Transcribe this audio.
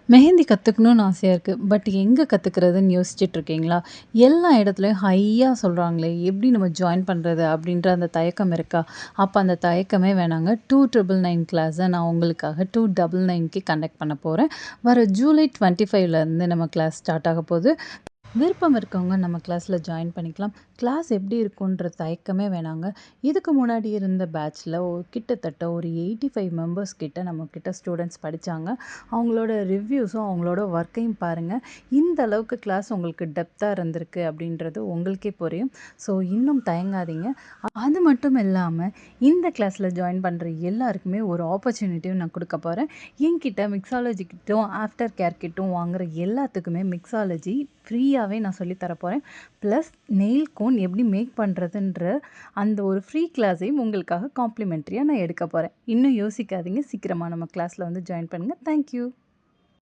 மெஹந்தி கத்துக்கணும்னு ஆசையா இருக்கு. பட் எங்க கத்துக்கிறதுன்னு யோசிச்சுட்டு இருக்கீங்களா? எல்லா இடத்துலயும் ஹையா சொல்றாங்களே! எப்படி நம்ம ஜாயின் பண்றது? அப்படின்ற அந்த தயக்கம் இருக்கா? அப்ப அந்த தயக்கமே வேணாங்க. 2999 கிளாஸ நான் உங்களுக்காக 299க்கு கண்டக்ட் பண்ண போறேன். வர ஜூலை 25லேருந்து நம்ம கிளாஸ் ஸ்டார்ட் ஆக போது. விருப்பம் இருக்கவங்க நம்ம கிளாஸில் ஜாயின் பண்ணிக்கலாம். கிளாஸ் எப்படி இருக்குன்ற தயக்கமே வேணாங்க. இதுக்கு முன்னாடி இருந்த பேட்ச்சில் கிட்டத்தட்ட ஒரு 85 மெம்பர்ஸ் கிட்ட நம்மக்கிட்ட ஸ்டூடெண்ட்ஸ் படித்தாங்க. அவங்களோட ரிவ்யூஸும் அவங்களோட ஒர்க்கையும் பாருங்கள். இந்த அளவுக்கு கிளாஸ் உங்களுக்கு டெப்த்தாக இருந்திருக்கு அப்படின்றது உங்களுக்கே புரியும். ஸோ இன்னும் தயங்காதீங்க. அது மட்டும் இல்லாமல் இந்த கிளாஸில் ஜாயின் பண்ணுற எல்லாருக்குமே ஒரு ஆப்பர்ச்சுனிட்டியும் நான் கொடுக்க போகிறேன். என்கிட்ட மிக்ஸாலஜி கிட்டும் ஆஃப்டர் கேர் கிட்டும் வாங்குற எல்லாத்துக்குமே மிக்ஸாலஜி ஃப்ரீயாகவே நான் சொல்லி தரப்போகிறேன். ப்ளஸ் நெயில் கோன் எப்படி மேக் பண்ணுறதுன்ற அந்த ஒரு ஃப்ரீ கிளாஸையும் உங்களுக்காக காம்ப்ளிமெண்ட்ரியாக நான் எடுக்க போகிறேன். இன்னும் யோசிக்காதீங்க, சீக்கிரமாக நம்ம கிளாஸில் வந்து ஜாயின் பண்ணுங்கள். தேங்க்யூ.